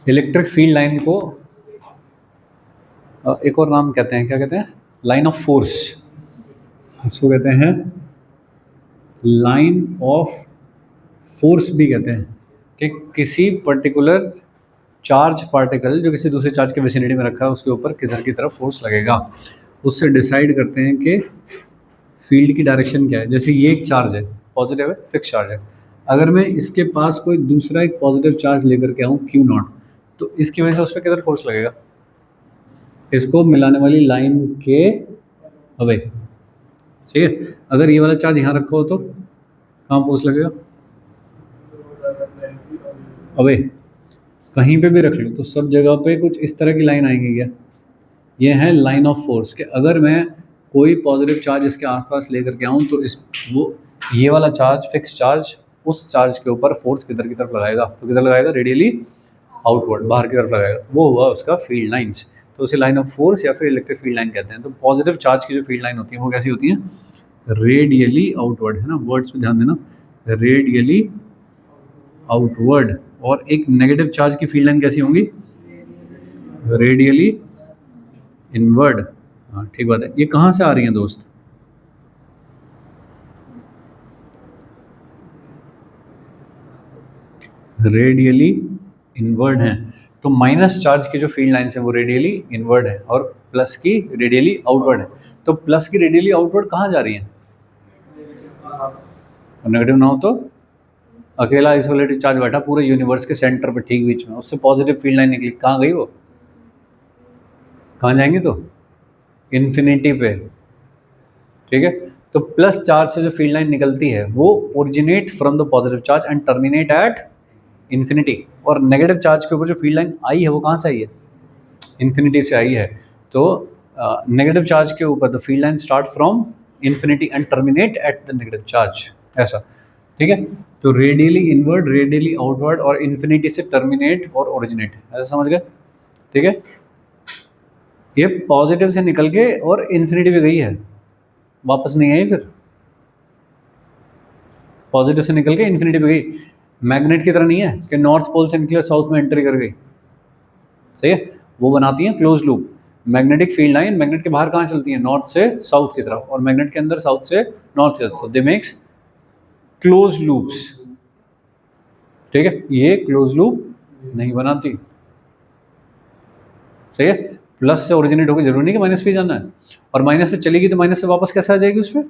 Electric field line को एक और नाम कहते हैं, क्या कहते हैं? Line of force. इसको कहते हैं लाइन ऑफ फोर्स भी कहते हैं, कि किसी पर्टिकुलर चार्ज पार्टिकल जो किसी दूसरे चार्ज के विसिनिटी में रखा है उसके ऊपर किधर की तरफ फोर्स लगेगा, उससे डिसाइड करते हैं कि फील्ड की डायरेक्शन क्या है। जैसे ये एक चार्ज है, पॉजिटिव है, फिक्स चार्ज है। अगर मैं इसके पास कोई दूसरा एक पॉजिटिव चार्ज लेकर के आऊँ Q नॉट, तो इसकी वजह से उस पर किधर फोर्स लगेगा? इसको मिलाने वाली लाइन के अवे, ठीक है। अगर ये वाला चार्ज यहाँ रखा हो तो कहाँ फोर्स लगेगा? अवे। कहीं पे भी रख लो तो सब जगह पे कुछ इस तरह की लाइन आएगी क्या? ये है लाइन ऑफ फोर्स, कि अगर मैं कोई पॉजिटिव चार्ज इसके आसपास लेकर के आऊँ तो इस वो ये वाला चार्ज, फिक्स चार्ज, उस चार्ज के ऊपर फोर्स किधर की तरफ लगाएगा? तो किधर लगाएगा? रेडियली आउटवर्ड, बाहर की तरफ लगाएगा। वो हुआ उसका फील्ड लाइन्स। तो उसे लाइन ऑफ फोर्स या फिर इलेक्ट्रिक फील्ड लाइन कहते हैं। तो पॉजिटिव चार्ज की जो फील्ड लाइन होती है वो कैसी होती है? रेडियली आउटवर्ड, है ना, वर्ड्स पे ध्यान देना, रेडियली आउटवर्ड। और एक नेगेटिव चार्ज की फील्ड लाइन कैसी होंगी? Radially inward. हाँ ठीक बात है। ये कहाँ से आ रही हैं दोस्त? रेडियली इनवर्ड हैं। तो माइनस चार्ज की जो फील्ड लाइन्स हैं वो रेडियली इनवर्ड है और प्लस की रेडियली आउटवर्ड है। तो प्लस की रेडियली आउटवर्ड कहाँ जा रही हैं? और नेगेटिव ना हो तो अकेला आइसोलेटेड चार्ज बैठा पूरे यूनिवर्स के सेंटर पे ठीक बीच में, उससे पॉजिटिव फील्ड लाइन निकली, कहाँ गई वो? कहाँ जाएंगे? तो इन्फिनिटी पे, ठीक है। तो प्लस चार्ज से जो फील्ड लाइन निकलती है वो originate from the positive charge and terminate at infinity. और नेगेटिव चार्ज के ऊपर जो फील्ड लाइन आई है वो कहाँ से आई है? इन्फिनिटी से आई है। तो नेगेटिव चार्ज के ऊपर the field line start from infinity and terminate at the negative charge, ऐसा, ठीक है। तो रेडियली इनवर्ड, रेडियली आउटवर्ड और इन्फिनिटी से टर्मिनेट और ओरिजिनेट, ऐसा समझ गए? ठीक है। ये पॉजिटिव से निकल के और इन्फिनिटी पे गई है, वापस नहीं आई। फिर पॉजिटिव से निकल के इन्फिनिटी पे गई। मैग्नेट की तरह नहीं है कि नॉर्थ पोल से निकले साउथ में एंट्री कर गई, सही है। वो बनाती है close loop. Magnetic field line magnet के बाहर कहाँ चलती है? नॉर्थ से साउथ की तरफ, और मैग्नेट के अंदर साउथ से नॉर्थ की तरफ। तो दे मेक्स क्लोज लूप्स, ठीक है। ये क्लोज लूप नहीं बनाती, सही है। प्लस से ओरिजिनेट होगी, जरूरी नहीं कि माइनस पे जाना है। और माइनस पे चलेगी तो माइनस से वापस कैसे आ जाएगी उस पर?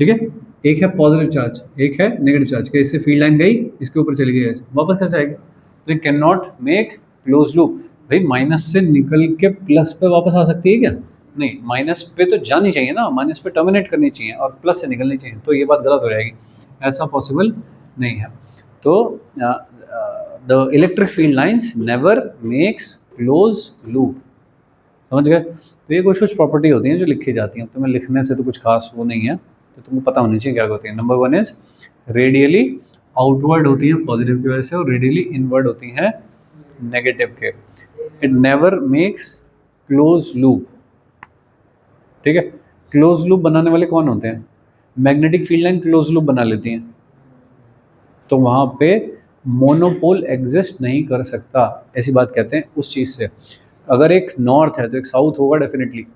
ठीक है। एक है पॉजिटिव चार्ज, एक है नेगेटिव चार्ज, के इससे फील्ड लाइन गई, इसके ऊपर चली गई, ऐसे वापस कैसे आएगी? तो can not make close loop. भाई माइनस से निकल के प्लस पे वापस आ सकती है क्या? नहीं, माइनस पे तो जानी चाहिए ना, माइनस पे टर्मिनेट करनी चाहिए और प्लस से निकलनी चाहिए, तो ये बात गलत हो जाएगी, ऐसा पॉसिबल नहीं है। तो the electric field lines never makes close loop, समझ गए? तो ये कुछ प्रॉपर्टी होती हैं जो लिखी जाती हैं, तुम्हें लिखने से तो कुछ खास वो नहीं है, तो तुमको पता होनी चाहिए क्या होती है। Number one is radially outward होती है पॉजिटिव की वजह से, और रेडियली इनवर्ड होती हैं नेगेटिव के। It never makes close loop, ठीक है। क्लोज लूप बनाने वाले कौन होते हैं? Magnetic field line close loop बना लेती हैं, तो वहाँ पे मोनोपोल एग्जिस्ट नहीं कर सकता, ऐसी बात कहते हैं उस चीज़ से। अगर एक नॉर्थ है तो एक साउथ होगा डेफिनेटली।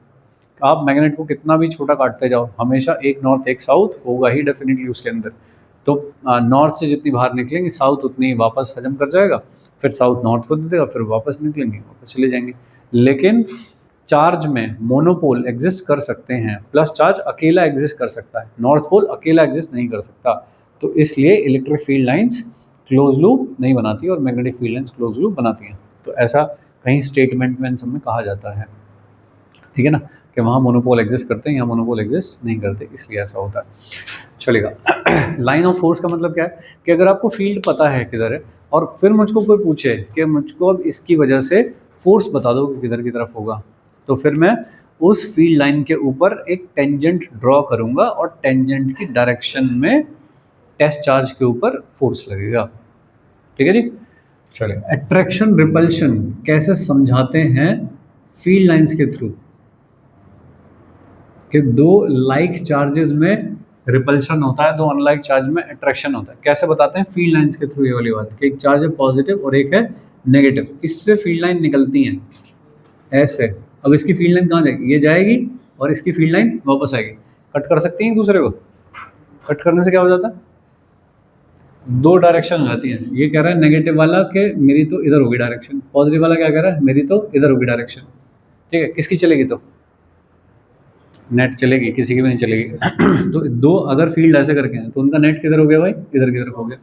आप मैग्नेट को कितना भी छोटा काटते जाओ, हमेशा एक नॉर्थ एक साउथ होगा ही डेफिनेटली उसके अंदर। तो नॉर्थ से जितनी बाहर निकलेंगे साउथ उतनी ही वापस हजम कर जाएगा, फिर साउथ नॉर्थ को दे देगा, फिर वापस निकलेंगे, वापस चले जाएंगे। लेकिन चार्ज में मोनोपोल एग्जिस्ट कर सकते हैं, प्लस चार्ज अकेला एग्जिस्ट कर सकता है, नॉर्थ पोल अकेला एग्जिस्ट नहीं कर सकता। तो इसलिए electric field lines close loop नहीं बनाती और magnetic field lines close loop बनाती हैं। तो ऐसा कहीं स्टेटमेंट में इन सब में कहा जाता है, ठीक है ना, कि वहाँ मोनोपोल एग्जिस्ट करते हैं, यहाँ मोनोपोल एग्जिस्ट नहीं करते, इसलिए ऐसा होता है। चलेगा। लाइन ऑफ फोर्स का मतलब क्या है? कि अगर आपको फील्ड पता है किधर है और फिर मुझको कोई पूछे कि मुझको अब इसकी वजह से फोर्स बता दो कि किधर की तरफ होगा, तो फिर मैं उस फील्ड लाइन के ऊपर एक टेंजेंट ड्रॉ करूंगा और टेंजेंट की डायरेक्शन में टेस्ट चार्ज के ऊपर फोर्स लगेगा, ठीक है जी। चलिए, अट्रैक्शन रिपल्शन कैसे समझाते हैं फील्ड लाइंस के थ्रू, कि दो लाइक चार्जेस में रिपल्शन होता है, दो अनलाइक चार्ज में अट्रैक्शन होता है। कैसे बताते हैं? फील्ड लाइंस के थ्रू ये वाली बात, कि एक चार्ज है पॉजिटिव और एक है नेगेटिव, इससे फील्ड लाइन निकलती हैं ऐसे। अब इसकी फील्ड लाइन कहाँ जाएगी, ये जाएगी और इसकी फील्ड लाइन वापस आएगी। कट कर सकती हैं एक दूसरे को, कट करने से क्या हो जाता है, दो डायरेक्शन हो जाती है। ये कह रहा है नेगेटिव वाला कि मेरी तो इधर होगी डायरेक्शन, पॉजिटिव वाला क्या कह रहा है मेरी तो इधर होगी डायरेक्शन। ठीक है, किसकी चलेगी तो नेट चलेगी, किसी की भी नहीं चलेगी। तो दो अगर फील्ड ऐसे करके हैं तो उनका नेट किधर हो गया भाई, इधर की तरफ हो गया।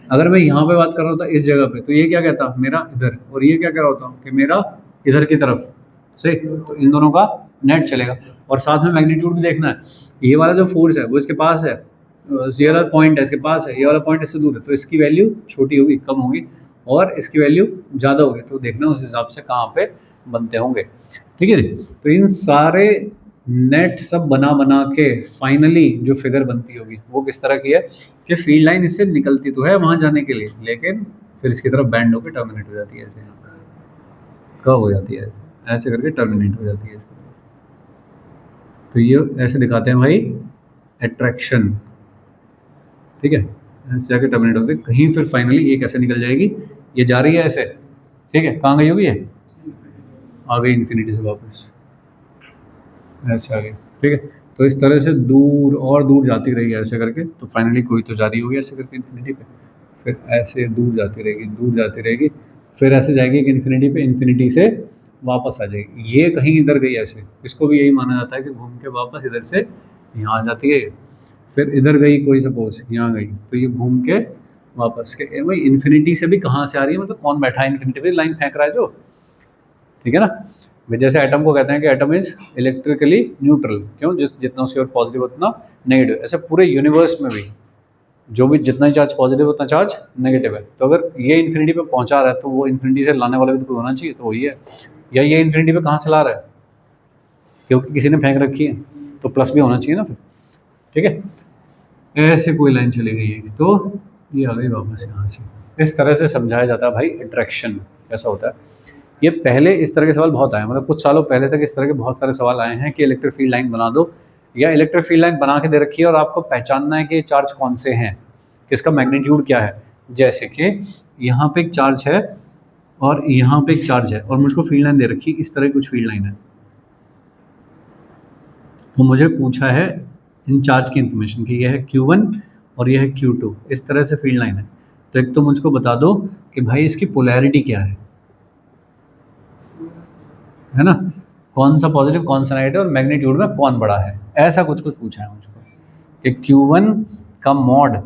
अगर मैं यहाँ पे बात कर रहा होता इस जगह पे, तो ये क्या कहता मेरा इधर, और ये क्या कह रहा होता हूँ कि मेरा इधर की तरफ। सही, तो इन दोनों का नेट चलेगा। और साथ में मैग्नीट्यूड भी देखना है, ये वाला जो फोर्स है वो इसके पास है, ये वाला पॉइंट है इसके पास है, ये वाला पॉइंट इससे दूर है, तो इसकी वैल्यू छोटी होगी, कम होगी, और इसकी वैल्यू ज़्यादा होगी। तो देखना उस हिसाब से कहाँ पे बनते होंगे। ठीक है जी, तो इन सारे नेट सब बना बना के फाइनली जो फिगर बनती होगी वो किस तरह की है कि फील्ड लाइन इससे निकलती तो है वहाँ जाने के लिए, लेकिन फिर इसकी तरफ बैंड होकर टर्मिनेट हो जाती है ऐसे, कब हो जाती है ऐसे करके टर्मिनेट हो जाती है इसकी। तो ये ऐसे दिखाते हैं भाई अट्रैक्शन। ठीक है, ऐसे जाके टर्मिनेट होकर कहीं फिर फाइनली ये कैसे निकल जाएगी, ये जा रही है ऐसे। ठीक है, कहाँ गई होगी ये, आ गई इन्फिनिटी से वापस, ऐसे आ गई। ठीक है, तो इस तरह से दूर और दूर जाती रही ऐसे करके, तो फाइनली कोई तो जा रही होगी ऐसे करके इन्फिनिटी पे, फिर ऐसे दूर जाती रहेगी, दूर जाती रहेगी, फिर ऐसे जाएगी कि इन्फिनिटी पे, इन्फिनिटी से वापस आ जाएगी। ये कहीं इधर गई ऐसे, इसको भी यही माना जाता है कि घूम के वापस इधर से यहाँ आ जाती है। फिर इधर गई कोई सपोज यहाँ गई, तो ये घूम के वापस के भाई इन्फिनिटी से भी कहाँ से आ रही है, मतलब कौन बैठा है इन्फिनिटी पे, लाइन फेंक रहा है जो। ठीक है ना, जैसे एटम को कहते हैं कि एटम इज इलेक्ट्रिकली न्यूट्रल, क्यों, जितना उसकी ओर पॉजिटिव उतना नेगेटिव। ऐसे पूरे यूनिवर्स में भी जो भी जितना ही चार्ज पॉजिटिव उतना चार्ज नेगेटिव है। तो अगर ये इन्फिनिटी पे पहुंचा रहा है तो वो इन्फिनिटी से लाने वाला भी तो कोई होना चाहिए, तो वही है। या ये इन्फिनिटी पे कहाँ से ला रहा है, क्योंकि किसी ने फेंक रखी है, तो प्लस भी होना चाहिए ना फिर। ठीक है, ऐसे कोई लाइन चली गई है तो ये आ गई वापस यहाँ से। इस तरह से समझाया जाता है भाई अट्रैक्शन कैसा होता है। ये पहले इस तरह के सवाल बहुत आए, मतलब कुछ सालों पहले तक इस तरह के बहुत सारे सवाल आए हैं कि इलेक्ट्रिक फील्ड लाइन बना दो, या इलेक्ट्रिक फील्ड लाइन बना के दे रखी है और आपको पहचानना है कि चार्ज कौन से हैं, किसका मैग्नीट्यूड क्या है। जैसे कि यहाँ पे एक चार्ज है और यहाँ पे एक चार्ज है और मुझको फील्ड लाइन दे रखी है, इस तरह की कुछ फील्ड लाइन है। तो मुझे पूछा है इन चार्ज की इन्फॉर्मेशन कि यह है Q1 और यह है Q2, इस तरह से फील्ड लाइन है। तो एक तो मुझको बता दो कि भाई इसकी पोलैरिटी क्या है ना, कौन सा पॉजिटिव कौन सा नेगेटिव और मैग्नीट्यूड में कौन बड़ा है, ऐसा कुछ कुछ पूछा है मुझको कि Q1 का mod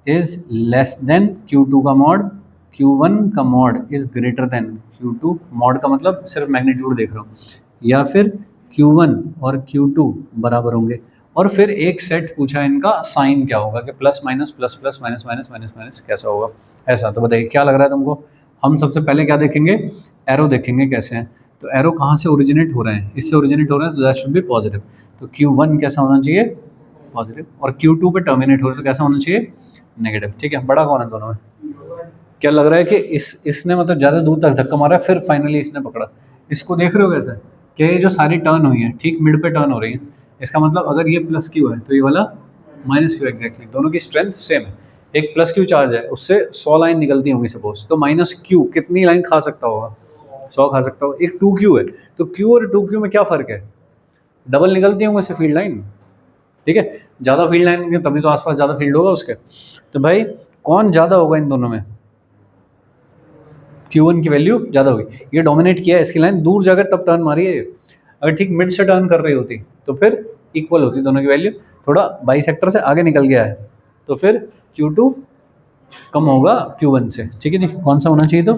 is less than Q2 का मॉड, Q1 का mod is greater than Q2, mod का मतलब सिर्फ मैग्नीट्यूड देख रहा हूँ, या फिर Q1 और Q2 बराबर होंगे। और फिर एक सेट पूछा इनका साइन क्या होगा कि plus minus plus plus minus minus minus minus कैसा होगा ऐसा। तो बताइए क्या लग रहा है तुमको। हम सबसे पहले क्या देखेंगे, एरो देखेंगे कैसे हैं। तो एरो कहाँ से ओरिजिनेट हो रहे हैं, इससे ओरिजिनेट हो रहे हैं, तो दैट शुड बी पॉजिटिव। तो Q1 कैसा होना चाहिए, पॉजिटिव, और Q2 पे टर्मिनेट हो रहे हैं तो कैसा होना चाहिए, नेगेटिव। ठीक है, बड़ा कौन है दोनों में, क्या लग रहा है कि इसने मतलब ज़्यादा दूर तक धक्का मारा फिर फाइनली इसने पकड़ा। इसको देख रहे हो कैसे कि ये जो सारी टर्न हुई है ठीक मिड पे टर्न हो रही है, इसका मतलब अगर ये प्लस क्यू है तो ये वाला माइनस क्यू, एग्जैक्टली दोनों की स्ट्रेंथ सेम है। एक प्लस क्यू चार्ज है उससे 100 लाइन निकलती होंगी सपोज, तो माइनस क्यू कितनी लाइन खा सकता होगा, 100 खा सकता होगा। एक 2Q है तो Q और 2Q में क्या फ़र्क है, डबल निकलती होंगे इससे फील्ड लाइन। ठीक है, ज़्यादा फील्ड लाइन तभी तो आसपास ज़्यादा फील्ड होगा उसके। तो भाई कौन ज़्यादा होगा इन दोनों में, Q1 की वैल्यू ज़्यादा होगी, ये डोमिनेट किया है, इसकी लाइन दूर जाकर तब टर्न मारी है। अगर ठीक मिड से टर्न कर रही होती तो फिर इक्वल होती दोनों की वैल्यू, थोड़ा बाइसेक्टर से आगे निकल गया है तो फिर Q2 कम होगा Q1 से। ठीक है जी, कौन सा होना चाहिए, तो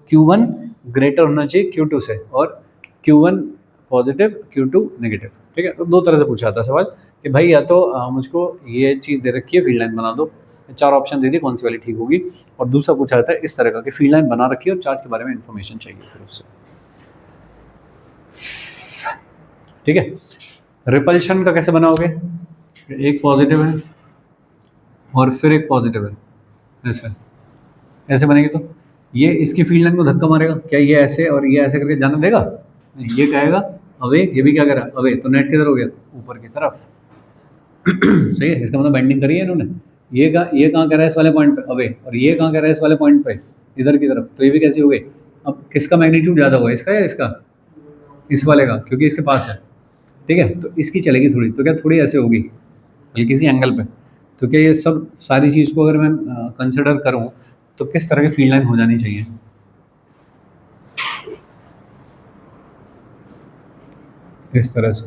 Q1 ग्रेटर होना चाहिए Q2 से, और Q1 पॉजिटिव Q2 नेगेटिव। ठीक है, तो दो तरह से पूछा था सवाल कि भाई या तो मुझको ये चीज़ दे रखी है फील्ड लाइन बना दो, 4 ऑप्शन दे दी कौन सी वाली ठीक होगी, और दूसरा पूछा जाता है इस तरह का कि फील्ड लाइन बना रखी है और चार्ज के बारे में इन्फॉर्मेशन चाहिए फिर उससे। ठीक है, रिपल्शन का कैसे बनाओगे, एक पॉजिटिव है और फिर एक पॉजिटिव है, ऐसा ऐसे बनेगी तो ये इसकी फील्ड लाइन को धक्का मारेगा, क्या ये ऐसे और ये ऐसे करके जाने देगा, ये कहेगा अवे, ये भी क्या कह रहा है अवे, तो नेट किधर हो गया, ऊपर की तरफ। सही है, इसका मतलब बेंडिंग करी है इन्होंने, ये कहाँ कह रहा है इस वाले पॉइंट पे अवे, और ये कहाँ कह रहा है इस वाले पॉइंट पे इधर की तरफ, तो ये भी कैसी हो गई अब किसका मैग्नीट्यूड ज़्यादा होगा, इसका या इसका? इस वाले का, क्योंकि इसके पास है। ठीक है, तो इसकी चलेगी थोड़ी, तो क्या थोड़ी ऐसे होगी हल्की सी एंगल पे। तो क्या ये सब सारी चीज़ को अगर मैं कंसिडर करूँ तो किस तरह की फील्ड लाइन हो जानी चाहिए? इस तरह से।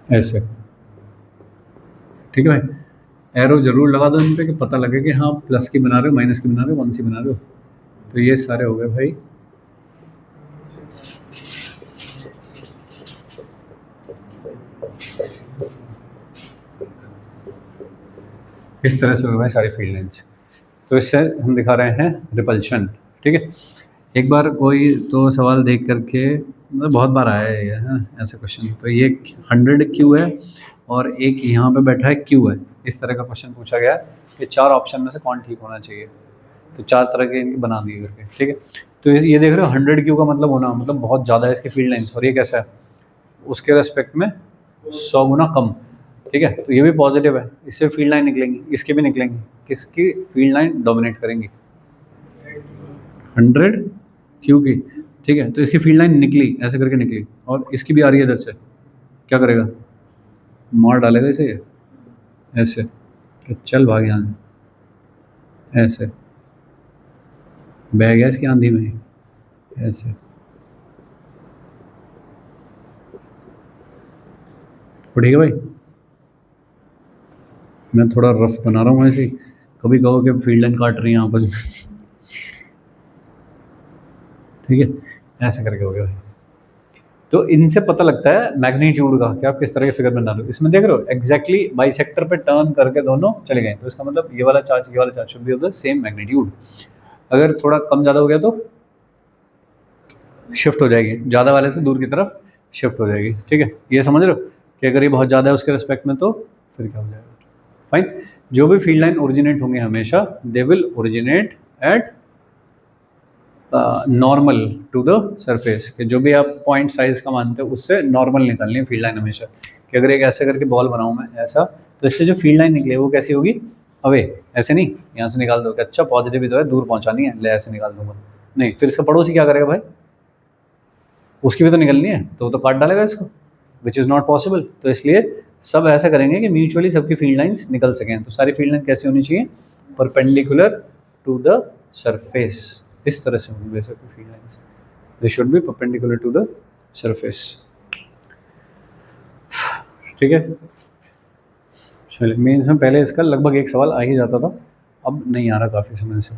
ऐसे। ठीक है भाई, एरो जरूर लगा दो इन पे कि पता लगे कि हाँ प्लस की बना रहे हो, माइनस की बना रहे हो, कौन सी बना रहे हो। तो ये सारे हो गए भाई। इस तरह से हो गए भाई सारी फील्ड लाइन्स। तो इससे हम दिखा रहे हैं रिपल्शन। ठीक है, एक बार कोई तो सवाल देख करके, मतलब बहुत बार आया है ये, हाँ ऐसे क्वेश्चन। तो ये 100 क्यू है और एक यहाँ पे बैठा है क्यू है, इस तरह का क्वेश्चन पूछा गया है कि चार ऑप्शन में से कौन ठीक होना चाहिए। तो चार तरह के इनके बना दिए करके। ठीक है, तो ये देख रहे हो 100 क्यू का मतलब होना, मतलब बहुत ज़्यादा है इसकी फील्ड लाइन्स, और ये कैसा है उसके रेस्पेक्ट में 100 गुना कम। ठीक है, तो ये भी पॉजिटिव है, इससे फील्ड लाइन निकलेंगी, इसके भी निकलेंगी, किसकी फील्ड लाइन डोमिनेट करेंगी? 100 क्यू की। ठीक है, तो इसकी फील्ड लाइन निकली, ऐसे करके निकली, और इसकी भी आ रही है इधर से, क्या करेगा? मार डालेगा इसे ये, ऐसे कि चल भाग यहाँ से, ऐसे बह गया इसकी आंधी में ही, ऐसे। तो ठीक है भाई, मैं थोड़ा रफ बना रहा हूँ ऐसे ही, कभी कहो कि फील्ड लाइन काट रही है आपस में। ठीक है, ऐसे करके हो गया भाई। तो इनसे पता लगता है मैग्नीट्यूड का कि आप किस तरह के फिगर बना रहे हो। इसमें देख रहे हो एग्जैक्टली बाइसेक्टर पे टर्न करके दोनों चले गए, तो इसका मतलब ये वाला charge should be of the same magnitude. अगर थोड़ा कम ज़्यादा हो गया तो शिफ्ट हो जाएगी, ज़्यादा वाले से दूर की तरफ शिफ्ट हो जाएगी। ठीक है, ये समझ रहे हो कि अगर ये बहुत ज़्यादा है उसके रिस्पेक्ट में तो फिर क्या हो जाएगा। फाइन, जो भी फील्ड लाइन ओरिजिनेट होंगे हमेशा they will originate at normal to the surface, कि जो भी आप पॉइंट साइज का मानते हो उससे नॉर्मल निकालनी है फील्ड लाइन हमेशा। कि अगर एक ऐसे करके बॉल बनाऊँ मैं ऐसा, तो इससे जो फील्ड लाइन निकले वो कैसी होगी? अवे, ऐसे नहीं यहाँ से निकाल दो कि अच्छा पॉजिटिव ही तो है, दूर पहुँचानी है, ले ऐसे निकाल दूंगा, नहीं, फिर इसका पड़ोसी क्या करेगा भाई? उसकी भी तो निकलनी है, तो वो तो काट डालेगा इसको, विच इज़ नॉट पॉसिबल। तो इसलिए सब ऐसा करेंगे कि म्यूचुअली सबकी फील्ड लाइंस निकल सकें। तो सारी फील्ड लाइन कैसी होनी चाहिए? परपेंडिकुलर टू द सरफेस, इस तरह से होंगी सबकी field lines, they should be perpendicular to the surface. ठीक है, चलिए मेन्स में पहले इसका लगभग एक सवाल आ ही जाता था, अब नहीं आ रहा काफ़ी समय से।